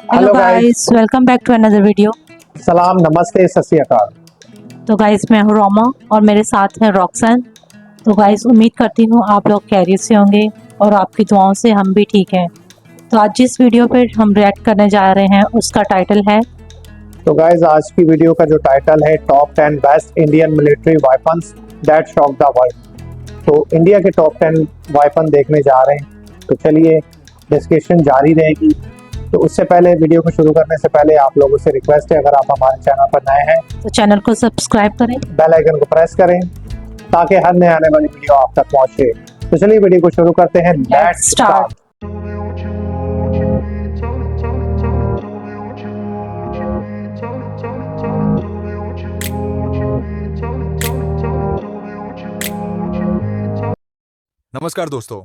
Hello hello guys. Guys, welcome back to another video. सलाम, नमस्ते, सत श्री अकाल। तो गाइस, मैं हूँ रोमा और मेरे साथ हैं रॉक्सन। तो गाइस, उम्मीद करती हूँ आप लोग खैरियत से होंगे और आपकी दुआओं से हम भी ठीक हैं। तो आज जिस वीडियो पे हम रिएक्ट करने जा रहे हैं उसका टाइटल है तो गाइस, आज की वीडियो का जो टाइटल है top 10 best Indian military weapons that shock the world. तो इंडिया के टॉप 10 वेपन देखने जा रहे हैं। तो चलिए, डिस्कशन जारी रहेगी। तो उससे पहले, वीडियो को शुरू करने से पहले आप लोगों से रिक्वेस्ट है, अगर आप हमारे चैनल पर नए हैं तो चैनल को सब्सक्राइब करें। बेल आइकन को प्रेस करें ताकि हर नए आने वाली वीडियो आप तक पहुंचे। तो चलिए वीडियो को शुरू करते हैं। Let's start. नमस्कार दोस्तों,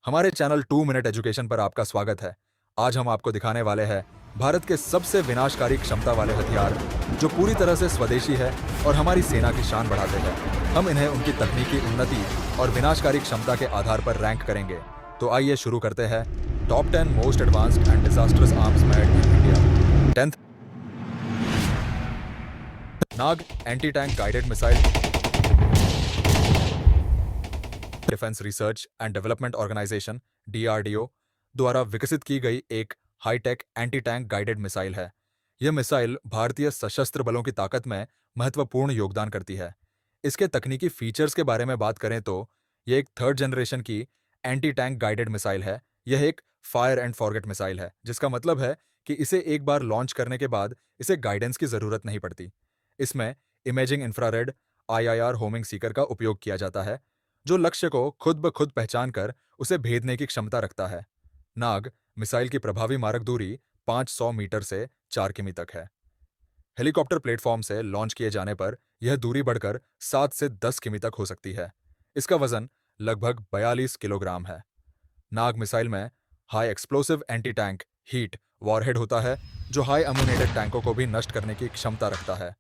हमारे चैनल 2 मिनट एजुकेशन पर आपका स्वागत है। आज हम आपको दिखाने वाले हैं भारत के सबसे विनाशकारी क्षमता वाले हथियार जो पूरी तरह से स्वदेशी है और हमारी सेना की शान बढ़ाते हैं। हम इन्हें उनकी तकनीकी उन्नति और विनाशकारी क्षमता के आधार पर रैंक करेंगे। तो आइए शुरू करते हैं। Top 10 most advanced and disasters arms made in India. 10th, Nag anti tank guided missile. Defence research and development organisation DRDO द्वारा विकसित की गई एक high tech anti tank guided missile है। यह मिसाइल भारतीय सशस्त्र बलों की ताकत में महत्वपूर्ण योगदान करती है। इसके तकनीकी फीचर्स के बारे में बात करें तो यह एक 3rd जनरेशन की एंटी टैंक गाइडेड मिसाइल है। यह एक फायर एंड फॉरगेट मिसाइल है, जिसका मतलब है कि इसे एक बार लॉन्च करने के बाद इसे गाइडेंस की जरूरत नहीं पड़ती। इसमें imaging infrared IIR homing Sikar का उपयोग किया जाता है, जो लक्ष्य को खुद ब खुद पहचान कर उसे भेदने की क्षमता रखता है। नाग मिसाइल की प्रभावी मारक दूरी 500 मीटर से 4 किमी तक है। हेलीकॉप्टर प्लेटफॉर्म से लॉन्च किए जाने पर यह दूरी बढ़कर 7 से 10 किमी तक हो सकती है। इसका वजन लगभग 42 किलोग्राम है। नाग मिसाइल में high explosive anti tank heat warhead होता है, जो हाई अम्यूनेटेड टैंकों को भी नष्ट करने की क्षमता रखता है।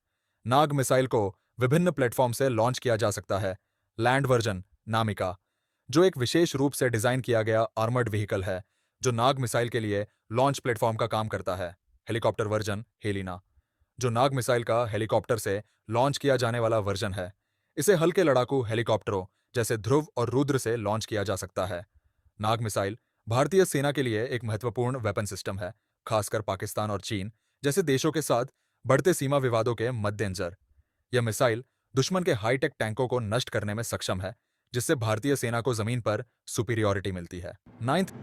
नाग मिसाइल को विभिन्न प्लेटफॉर्म से लॉन्च किया जा सकता है। लैंड वर्जन नामिका, जो एक विशेष रूप से डिजाइन किया गया आर्मर्ड व्हीकल है, जो नाग मिसाइल के लिए लॉन्च प्लेटफॉर्म का काम करता है। हेलीकॉप्टर वर्जन हेलिना, जो नाग मिसाइल का हेलीकॉप्टर से लॉन्च किया जाने वाला वर्जन है। इसे हल्के लड़ाकू हेलीकॉप्टरों जैसे ध्रुव और रुद्र से लॉन्च किया जा सकता है। नाग मिसाइल भारतीय सेना के लिए एक महत्वपूर्ण वेपन सिस्टम है, खासकर पाकिस्तान और चीन जैसे देशों के साथ बढ़ते सीमा विवादों के मद्देनजर। यह मिसाइल दुश्मन के हाईटेक टैंकों को नष्ट करने में सक्षम है, जिससे भारतीय सेना को जमीन पर सुपीरियॉरिटी मिलती है। 9th,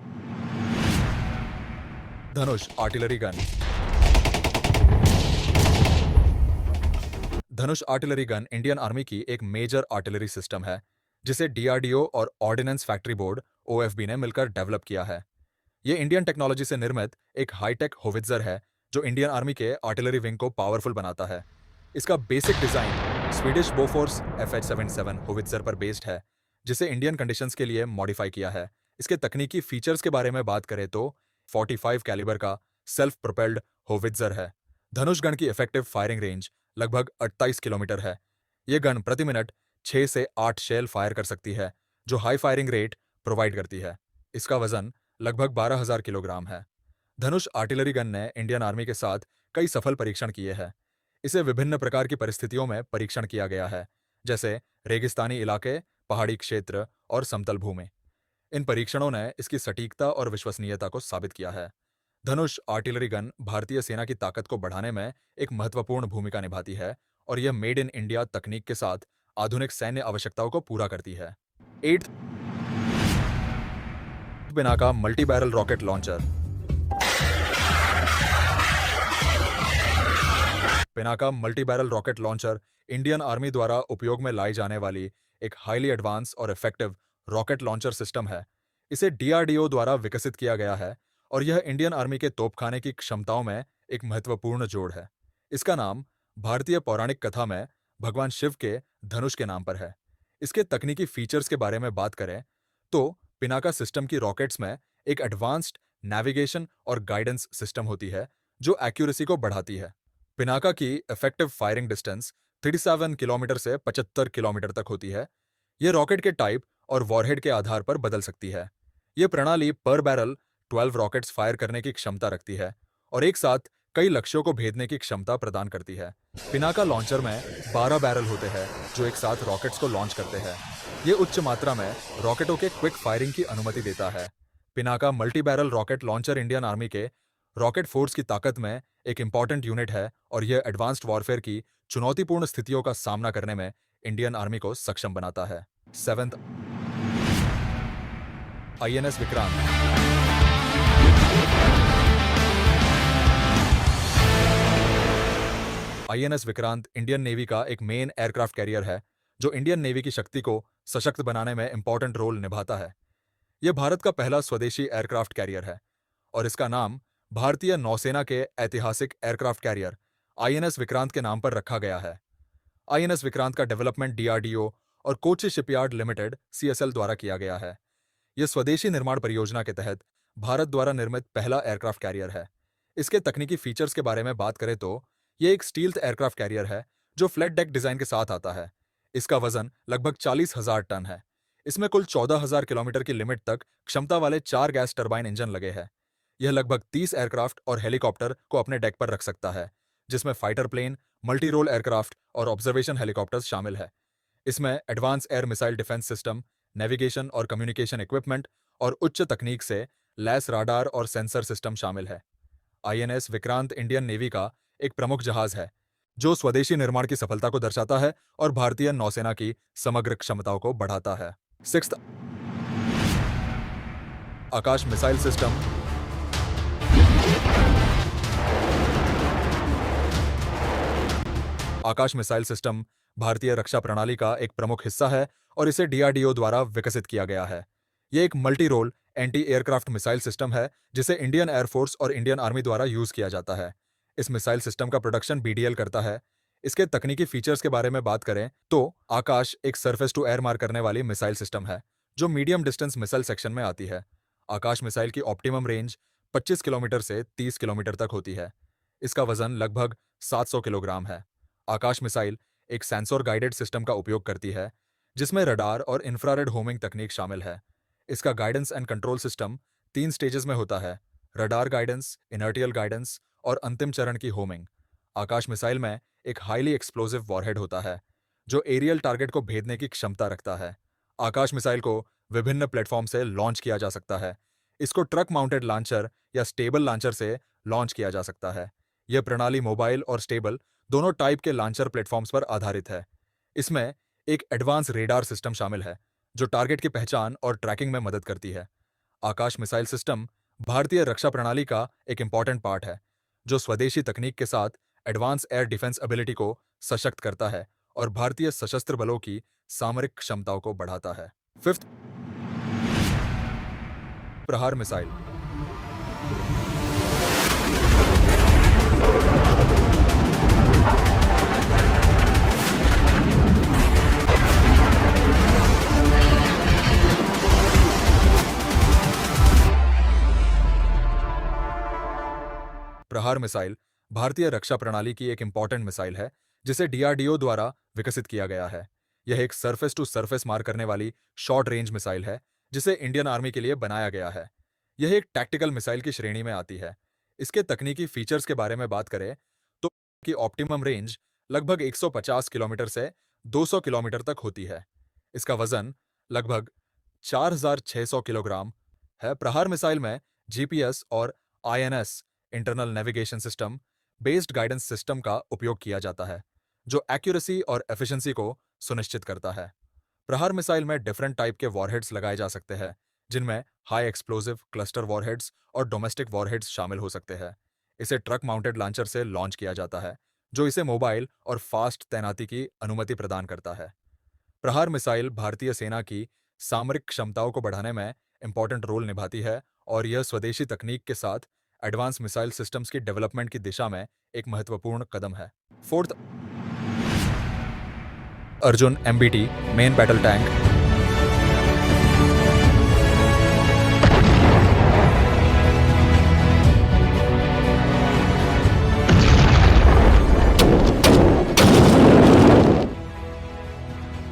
धनुष आर्टिलरी गन। धनुष आर्टिलरी गन इंडियन आर्मी की एक मेजर आर्टिलरी सिस्टम है, जिसे DRDO और ऑर्डिनेंस फैक्ट्री बोर्ड OFB ने मिलकर डेवलप किया है। यह इंडियन टेक्नोलॉजी से निर्मित एक हाईटेक होवित्जर है, जो इंडियन आर्मी के आर्टिलरी विंग को पावरफुल बनाता है। इसका basic design Swedish Bofors FH-77 howitzer पर बेस्ड है, जिसे इंडियन कंडीशंस के लिए मॉडिफाई किया है। इसके तकनीकी फीचर्स के बारे में बात करें तो 45 कैलिबर का सेल्फ प्रोपेल्ड होवित्जर है। धनुष गन की इफेक्टिव फायरिंग रेंज लगभग 28 किलोमीटर है। यह गन प्रति मिनट 6 से 8 शेल फायर कर सकती है, जो हाई फायरिंग रेट प्रोवाइड करती है। इसका वजन लगभग 12,000 किलोग्राम है। धनुष आर्टिलरी गन ने इंडियन आर्मी के साथ कई सफल परीक्षण किए हैं। इसे विभिन्न प्रकार की परिस्थितियों में परीक्षण किया गया है, जैसे रेगिस्तानी इलाके, पहाड़ी क्षेत्र और समतल भूमि। इन परीक्षणों ने इसकी सटीकता और विश्वसनीयता को साबित किया है। धनुष आर्टिलरी गन भारतीय सेना की ताकत को बढ़ाने में एक महत्वपूर्ण भूमिका निभाती है और यह मेड इन इंडिया तकनीक के साथ आधुनिक सैन्य आवश्यकताओं को पूरा करती है। 8th, Pinaka multi barrel rocket launcher. Pinaka multi barrel rocket launcher Indian army द्वारा उपयोग में लाई जाने वाली एक हाईली एडवांस और इफेक्टिव रॉकेट लॉन्चर सिस्टम है। इसे DRDO द्वारा विकसित किया गया है और यह इंडियन आर्मी के तोपखाने की क्षमताओं में एक महत्वपूर्ण जोड़ है। इसका नाम भारतीय पौराणिक कथा में भगवान शिव के धनुष के नाम पर है। इसके तकनीकी फीचर्स के बारे में बात करें तो पिनाका सिस्टम की रॉकेट्स में एक एडवांस्ड नेविगेशन और गाइडेंस सिस्टम होती है, जो एक्यूरेसी को बढ़ाती है। पिनाका की इफेक्टिव फायरिंग डिस्टेंस 37 किलोमीटर से 75 किलोमीटर तक होती है। यह रॉकेट के टाइप और वॉरहेड के आधार पर बदल सकती है। यह प्रणाली पर बैरल 12 रॉकेट्स फायर करने की क्षमता रखती है और एक साथ कई लक्ष्यों को भेदने की क्षमता प्रदान करती है। पिनाका लॉन्चर में 12 बैरल होते हैं जो एक साथ रॉकेट्स को लॉन्च करते हैं। ये उच्च मात्रा में रॉकेटों के क्विक फायरिंग की अनुमति देता है। Pinaka multi barrel rocket launcher Indian army के रॉकेट फोर्स की ताकत में एक इंपॉर्टेंट यूनिट है और यह एडवांस्ड वॉरफेयर की चुनौतीपूर्ण स्थितियों का सामना करने में इंडियन आर्मी को सक्षम बनाता है। 7th INS Vikrant. INS Vikrant Indian navy का एक मेन एयरक्राफ्ट कैरियर है जो इंडियन नेवी की शक्ति को सशक्त बनाने में इंपॉर्टेंट रोल निभाता है। यह भारत का पहला स्वदेशी एयरक्राफ्ट कैरियर है और इसका नाम भारतीय नौसेना के ऐतिहासिक एयरक्राफ्ट कैरियर INS विक्रांत के नाम पर रखा गया है। INS विक्रांत का डेवलपमेंट DRDO और कोची शिपयार्ड लिमिटेड CSL द्वारा किया गया है। यह स्वदेशी निर्माण परियोजना के तहत भारत द्वारा निर्मित पहला एयरक्राफ्ट कैरियर है। इसके तकनीकी फीचर्स के बारे में बात करें तो यह एक स्टील्थ एयरक्राफ्ट कैरियर है जो फ्लैट डेक डिजाइन के साथ आता है। इसका वजन लगभग 40,000 टन है। इसमें कुल 14,000 किलोमीटर की लिमिट तक क्षमता वाले 4 गैस टरबाइन इंजन लगे हैं। यह लगभग 30 एयरक्राफ्ट और हेलीकॉप्टर को अपने डेक पर रख सकता है, जिसमें fighter plane, multi role aircraft और ऑब्जर्वेशन हेलीकॉप्टर्स शामिल है। इसमें advance air missile defence system, navigation और कम्युनिकेशन इक्विपमेंट और उच्च तकनीक से लैस राडार और सेंसर सिस्टम शामिल है। INS विक्रांत इंडियन नेवी का एक प्रमुख जहाज है जो स्वदेशी निर्माण की सफलता को दर्शाता है और भारतीय नौसेना की समग्र क्षमताओं को बढ़ाता है। 6th आकाश मिसाइल सिस्टम। आकाश मिसाइल सिस्टम भारतीय रक्षा प्रणाली का एक प्रमुख हिस्सा है और इसे DRDO द्वारा विकसित किया गया है। यह एक multi role anti aircraft missile system है जिसे इंडियन एयरफोर्स और इंडियन आर्मी द्वारा यूज किया जाता है। इस मिसाइल सिस्टम का प्रोडक्शन BDL करता है। इसके तकनीकी फीचर्स के बारे में बात करें तो आकाश एक सरफेस टू एयर मार करने वाली मिसाइल सिस्टम है जो मीडियम डिस्टेंस मिसाइल सेक्शन में आती है। आकाश मिसाइल की ऑप्टिमम रेंज 25 किलोमीटर से 30 किलोमीटर तक होती है। इसका वजन लगभग 700 किलोग्राम है। आकाश मिसाइल एक सेंसर गाइडेड सिस्टम का उपयोग करती है जिसमें रडार और इंफ्रारेड होमिंग तकनीक शामिल है। इसका guidance and control system 3 stages में होता है: रडार गाइडेंस, इनर्टियल गाइडेंस और अंतिम चरण की होमिंग। आकाश मिसाइल में एक हाईली एक्सप्लोसिव वॉरहेड होता है जो एरियल टारगेट को भेदने की क्षमता रखता है। आकाश मिसाइल को विभिन्न प्लेटफॉर्म से लॉन्च किया जा सकता है। इसको ट्रक माउंटेड लॉन्चर या स्टेबल लॉन्चर से लॉन्च किया जा सकता है। यह प्रणाली मोबाइल और स्टेबल दोनों टाइप के लॉन्चर प्लेटफॉर्म्स पर आधारित है। इसमें एक एडवांस रेडार सिस्टम शामिल है जो टारगेट की पहचान और ट्रैकिंग में मदद करती है। आकाश मिसाइल सिस्टम भारतीय रक्षा प्रणाली का एक इंपॉर्टेंट पार्ट है जो स्वदेशी तकनीक के साथ एडवांस एयर डिफेंस एबिलिटी को सशक्त करता है और भारतीय सशस्त्र बलों की सामरिक क्षमताओं को बढ़ाता है। 5th प्रहार मिसाइल। प्रहार मिसाइल भारतीय रक्षा प्रणाली की एक इंपॉर्टेंट मिसाइल है जिसे DRDO द्वारा विकसित किया गया है। यह एक सरफेस टू सरफेस मार करने वाली शॉर्ट रेंज मिसाइल है जिसे इंडियन आर्मी के लिए बनाया गया है। यह एक टैक्टिकल मिसाइल की श्रेणी में आती है। इसके तकनीकी फीचर्स के बारे में बात करें तो की ऑप्टिमम रेंज लगभग 150 किलोमीटर से 200 किलोमीटर तक होती है। इसका वजन लगभग 4,600 किलोग्राम है। प्रहार मिसाइल में GPS और INS internal navigation system based guidance system का उपयोग किया जाता है जो एक्यूरेसी और एफिशिएंसी को सुनिश्चित करता है। प्रहार मिसाइल में डिफरेंट टाइप के वॉरहेड्स लगाए जा सकते हैं जिनमें हाई एक्सप्लोसिव क्लस्टर वॉरहेड्स और डोमेस्टिक वॉरहेड्स शामिल हो सकते हैं। इसे ट्रक माउंटेड लॉन्चर से लॉन्च किया जाता है जो इसे मोबाइल और फास्ट तैनाती की अनुमति प्रदान करता है। प्रहार मिसाइल भारतीय सेना की सामरिक क्षमताओं को बढ़ाने में इंपॉर्टेंट रोल निभाती है और यह स्वदेशी तकनीक के साथ एडवांस मिसाइल सिस्टम्स की डेवलपमेंट की दिशा में एक महत्वपूर्ण कदम है। 4th Arjun MBT main battle tank.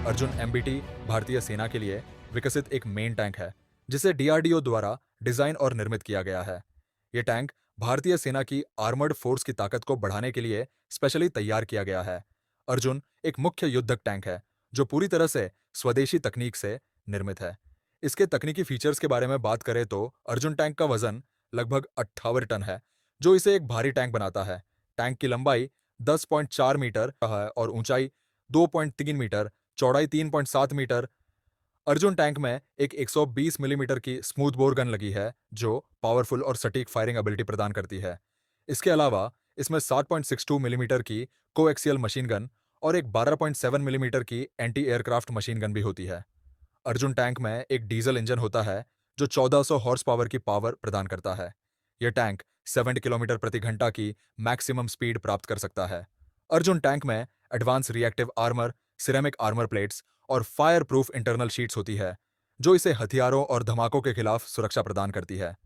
Arjun MBT भारतीय सेना के लिए विकसित एक मेन टैंक है जिसे DRDO द्वारा डिजाइन और निर्मित किया गया है। यह टैंक भारतीय सेना की आर्मर्ड फोर्स की ताकत को बढ़ाने के लिए स्पेशली तैयार किया गया है। अर्जुन एक मुख्य युद्धक टैंक है जो पूरी तरह से स्वदेशी तकनीक से निर्मित है। इसके तकनीकी फीचर्स के बारे में बात करें तो अर्जुन टैंक का वजन लगभग 58 टन है, जो इसे एक भारी टैंक बनाता है। टैंक की लंबाई 10.4 मीटर है और ऊंचाई 2.3 मीटर, चौड़ाई 3.7 मीटर। अर्जुन टैंक में एक 120 मिलीमीटर की स्मूथ बोर गन लगी है जो पावरफुल और सटीक फायरिंग एबिलिटी प्रदान करती है। इसके अलावा इसमें 7.62 मिलीमीटर की कोएक्सियल मशीन गन और एक 12.7 मिलीमीटर की एंटी एयरक्राफ्ट मशीन गन भी होती है। अर्जुन टैंक में एक डीजल इंजन होता है जो 1400 हॉर्स पावर की पावर प्रदान करता है। यह टैंक 70 किलोमीटर प्रति घंटा की मैक्सिमम स्पीड प्राप्त कर सकता है। अर्जुन टैंक में advance reactive armour, ceramic armour plates और फायर प्रूफ इंटरनल शीट्स होती है जो इसे हथियारों और धमाकों के खिलाफ सुरक्षा प्रदान करती है।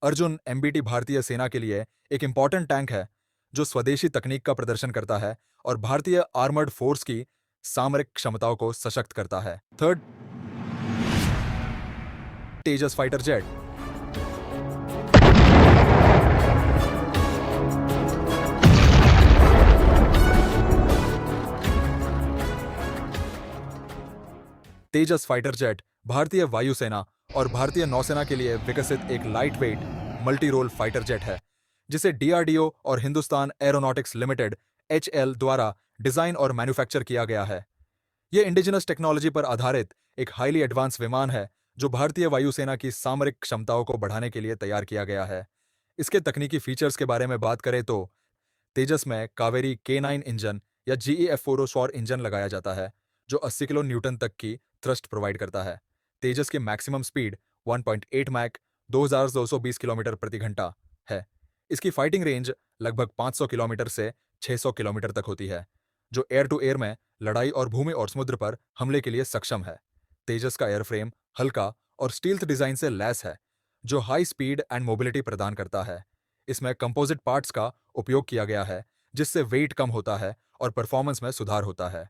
अर्जुन एमबीटी भारतीय सेना के लिए एक इंपॉर्टेंट टैंक है जो स्वदेशी तकनीक का प्रदर्शन करता है और भारतीय आर्मर्ड फोर्स की सामरिक क्षमताओं को सशक्त करता है। Third, Tejas fighter jet. Tejas fighter jet भारतीय वायुसेना और भारतीय नौसेना के लिए विकसित एक light weight multi role fighter jet है जिसे डीआरडीओ और हिंदुस्तान एरोनॉटिक्स लिमिटेड HL द्वारा डिजाइन और मैन्युफैक्चर किया गया है। यह इंडिजिनस टेक्नोलॉजी पर आधारित एक हाईली एडवांस विमान है जो भारतीय वायुसेना की सामरिक क्षमताओं को बढ़ाने के लिए तैयार किया गया है। इसके तकनीकी फीचर्स के बारे में बात करें तो तेजस में कावेरी K9 इंजन या GEF404 इंजन लगाया जाता है जो 80 किलो न्यूटन तक की थ्रस्ट प्रोवाइड करता है। तेजस की मैक्सिमम स्पीड 1.8 मैक 2220 किलोमीटर प्रति घंटा है। इसकी फाइटिंग रेंज लगभग 500 किलोमीटर से 600 किलोमीटर तक होती है, जो एयर टू एयर में लड़ाई और भूमि और समुद्र पर हमले के लिए सक्षम है। तेजस का एयरफ्रेम हल्का और स्टील्थ डिजाइन से लैस है जो हाई स्पीड एंड मोबिलिटी प्रदान करता है। इसमें कंपोजिट पार्ट्स का उपयोग किया गया है जिससे वेट कम होता है और परफॉर्मेंस में सुधार होता है।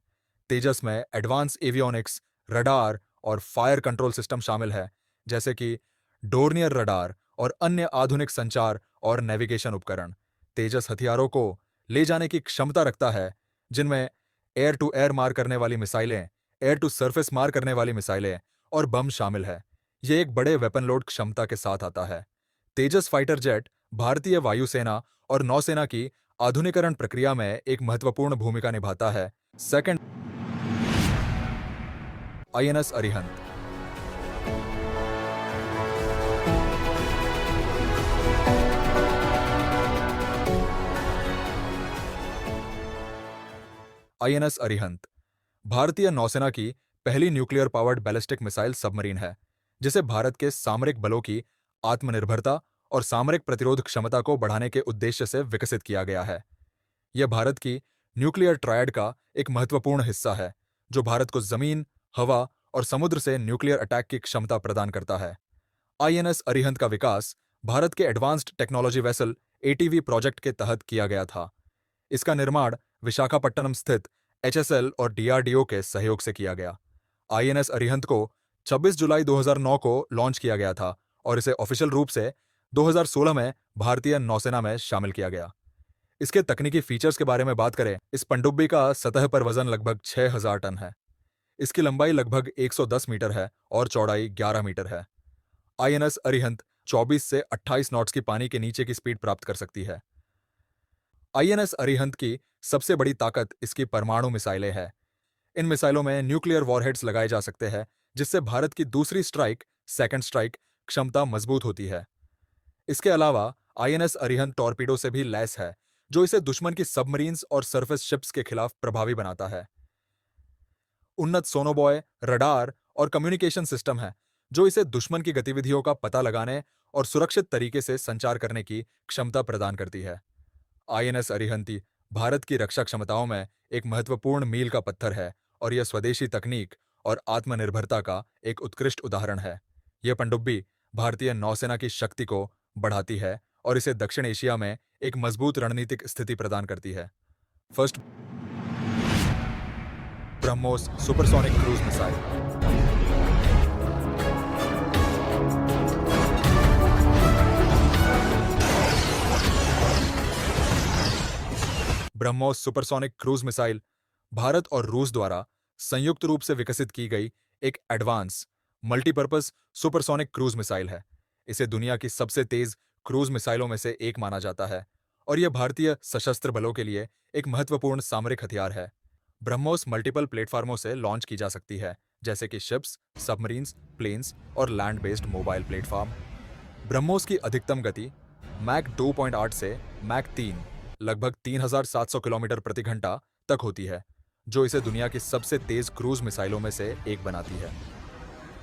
तेजस में एडवांस एवियोनिक्स, रडार और फायर कंट्रोल सिस्टम शामिल है जैसे कि डोर्नियर रडार और अन्य आधुनिक संचार और नेविगेशन उपकरण। तेजस हथियारों को ले जाने की क्षमता रखता है जिनमें एयर टू एयर मार करने वाली मिसाइलें, एयर टू सरफेस मार करने वाली मिसाइलें और बम शामिल है। यह एक बड़े वेपन लोड क्षमता के साथ आता है। तेजस फाइटर जेट भारतीय वायुसेना और नौसेना की आधुनिकरण प्रक्रिया में एक महत्वपूर्ण भूमिका निभाता है। Second, INS Arihant. INS Arihant भारतीय नौसेना की पहली nuclear powered ballistic missile submarine है जिसे भारत के सामरिक बलों की आत्मनिर्भरता और सामरिक प्रतिरोध क्षमता को बढ़ाने के उद्देश्य से विकसित किया गया है। यह भारत की न्यूक्लियर ट्रायड का एक महत्वपूर्ण हिस्सा है जो भारत को जमीन, हवा और समुद्र से न्यूक्लियर अटैक की क्षमता प्रदान करता है। INS अरिहंत का विकास भारत के advanced technology vessel ATV project के तहत किया गया था। इसका निर्माण विशाखापट्टनम स्थित HSL और DRDO के सहयोग से किया गया। INS अरिहंत को 26 जुलाई 2009 को लॉन्च किया गया था और इसे ऑफिशियल रूप से 2016 में भारतीय नौसेना में शामिल किया गया। इसके तकनीकी फीचर्स के बारे में बात करें, इस पनडुब्बी का सतह पर वजन लगभग 6000 टन है। इसकी लंबाई लगभग 110 मीटर है और चौड़ाई 11 मीटर है। INS अरिहंत 24 से 28 नॉट्स की पानी के नीचे की स्पीड प्राप्त कर सकती है। INS अरिहंत की सबसे बड़ी ताकत इसकी परमाणु मिसाइलें हैं। इन मिसाइलों में न्यूक्लियर वॉरहेड्स लगाए जा सकते हैं जिससे भारत की दूसरी स्ट्राइक, सेकंड स्ट्राइक क्षमता मजबूत होती है। इसके अलावा INS अरिहंत टॉर्पीडो से भी लैस है जो इसे दुश्मन की सबमरीन्स और सरफेस शिप्स के खिलाफ प्रभावी बनाता है। उन्नत सोनोबॉय, रडार और कम्युनिकेशन सिस्टम है जो इसे दुश्मन की गतिविधियों का पता लगाने और सुरक्षित तरीके से संचार करने की क्षमता प्रदान करती है। INS अरिहंत भारत की रक्षा क्षमताओं में एक महत्वपूर्ण मील का पत्थर है और यह स्वदेशी तकनीक और आत्मनिर्भरता का एक उत्कृष्ट उदाहरण है। यह पनडुब्बी भारतीय नौसेना की शक्ति को बढ़ाती है और इसे दक्षिण एशिया में एक मजबूत रणनीतिक स्थिति प्रदान करती है। First, BrahMos supersonic cruise missile. BrahMos supersonic cruise missile Bharat और रूस द्वारा संयुक्त रूप से विकसित की गई एक advance multipurpose supersonic cruise missile है। इसे दुनिया की सबसे तेज क्रूज मिसाइलों में से एक माना जाता है और यह भारतीय सशस्त्र बलों के लिए एक महत्वपूर्ण सामरिक हथियार है। ब्रह्मोस मल्टीपल प्लेटफार्मों से लॉन्च की जा सकती है, जैसे कि शिप्स, सबमरीन्स, प्लेन्स और land based mobile platform. BrahMos की अधिकतम गति मैक 2.8 से मैक 3 लगभग 3700 किलोमीटर प्रति घंटा तक होती है, जो इसे दुनिया की सबसे तेज क्रूज मिसाइलों में से एक बनाती है।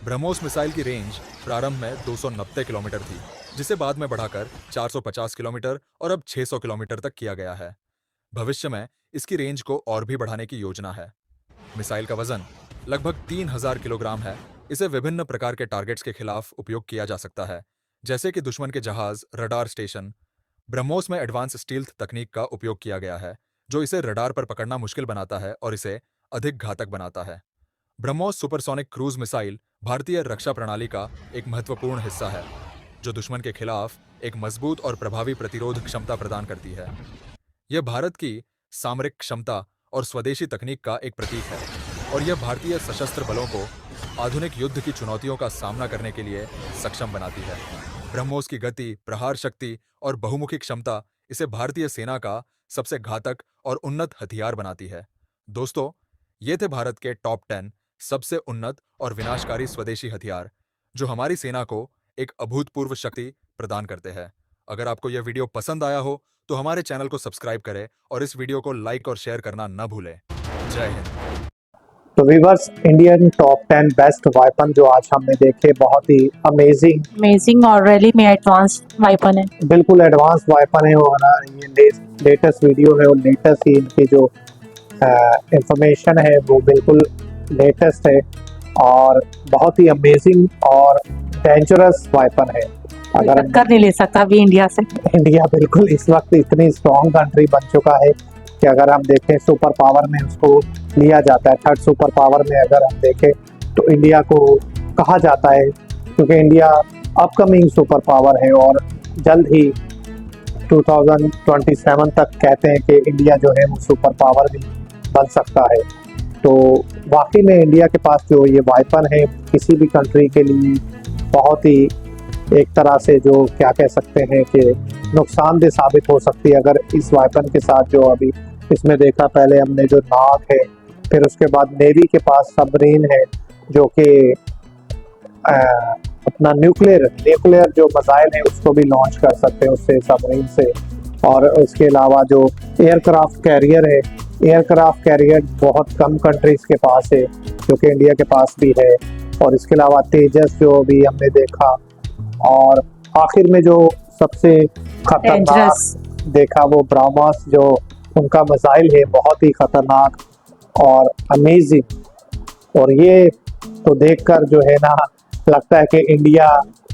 ब्रह्मोस मिसाइल की रेंज प्रारंभ में 290 किलोमीटर थी, जिसे बाद में बढ़ाकर 450 किलोमीटर और अब 600 किलोमीटर तक किया गया है। भविष्य में इसकी रेंज को और भी बढ़ाने की योजना है। मिसाइल का वजन लगभग 3000 किलोग्राम है। इसे विभिन्न प्रकार के टारगेट्स के खिलाफ उपयोग किया जा सकता है, जैसे कि दुश्मन के जहाज, रडार स्टेशन। ब्रह्मोस में एडवांस स्टील्थ तकनीक का उपयोग किया गया है, जो इसे रडार पर पकड़ना मुश्किल बनाता है और इसे अधिक घातक बनाता है। ब्रह्मोस सुपरसोनिक क्रूज मिसाइल भारतीय रक्षा प्रणाली का एक महत्वपूर्ण हिस्सा है, जो दुश्मन के खिलाफ एक मजबूत और प्रभावी प्रतिरोध क्षमता प्रदान करती है। यह भारत की सामरिक क्षमता और स्वदेशी तकनीक का एक प्रतीक है और यह भारतीय सशस्त्र बलों को आधुनिक युद्ध की चुनौतियों का सामना करने के लिए सक्षम बनाती है। ब्रह्मोस की गति, प्रहार शक्ति और बहुमुखी क्षमता इसे भारतीय सेना का सबसे घातक और उन्नत हथियार बनाती है। दोस्तों, ये थे भारत के टॉप 10 सबसे उन्नत और विनाशकारी स्वदेशी हथियार, जो हमारी सेना को एक अभूतपूर्व शक्ति प्रदान करते हैं। अगर आपको यह वीडियो पसंद आया हो तो हमारे चैनल को सब्सक्राइब करें और इस वीडियो को लाइक और शेयर करना न भूलें। जय हिंद। तो viewers, Indian top 10 best weapon जो आज हमने देखे, बहुत ही अमेजिंग और रियली में एडवांस वेपन है। बिल्कुल एडवांस वेपन है और ये लेटेस्ट वीडियो है और लेटेस्ट ही इनकी जो इंफॉर्मेशन है वो बिल्कुल लेटेस्ट है और बहुत ही अमेजिंग और डेंजरस वेपन है। अगर टक्कर नहीं ले सकता अभी इंडिया से। इंडिया बिल्कुल इस वक्त इतनी स्ट्रॉन्ग कंट्री बन चुका है कि अगर हम देखें सुपर पावर में उसको लिया जाता है, थर्ड सुपर पावर में अगर हम देखें तो इंडिया को कहा जाता है, क्योंकि इंडिया अपकमिंग सुपर पावर है और जल्द ही 2027 तक कहते हैं कि इंडिया जो है वो सुपर पावर भी बन सकता है। तो वाकई में इंडिया के पास जो ये वेपन है किसी भी कंट्री के लिए बहुत ही एक तरह से जो क्या कह सकते हैं कि नुकसानदेह साबित हो सकती है। अगर इस वेपन के साथ जो अभी इसमें देखा, पहले हमने जो नाग है, फिर उसके बाद नेवी के पास सबमरीन है जो कि अपना न्यूक्लियर जो मिसाइल है उसको भी लॉन्च कर सकते हैं उससे, सबमरीन से। और उसके अलावा जो एयरक्राफ्ट कैरियर है, एयरक्राफ्ट कैरियर बहुत कम कंट्रीज के पास है, जो कि इंडिया के पास भी है। और इसके अलावा तेजस जो भी हमने देखा, और आखिर में जो सबसे खतरनाक देखा वो ब्रह्मोस जो उनका मिसाइल है, बहुत ही खतरनाक और अमेजिंग। और ये तो देखकर जो है ना लगता है कि इंडिया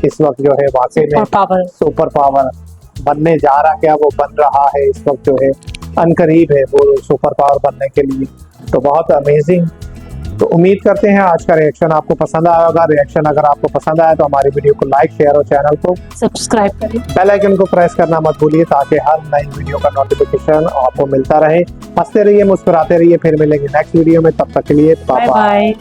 इस वक्त जो है वाकई में सुपर पावर बनने जा रहा, क्या वो बन रहा है इस वक्त, जो है अनकरीब है वो सुपर पावर बनने के लिए। तो बहुत अमेजिंग। तो उम्मीद करते हैं आज का रिएक्शन आपको पसंद आया होगा। रिएक्शन अगर आपको पसंद आया तो हमारी वीडियो को लाइक, शेयर और चैनल को सब्सक्राइब करें। बेल आइकन को प्रेस करना मत भूलिए ताकि हर नई वीडियो का नोटिफिकेशन आपको मिलता रहे। हंसते रहिए, मुस्कुराते रहिए। फिर मिलेंगे नेक्स्ट वीडियो में, तब तक के लिए बाय बाय।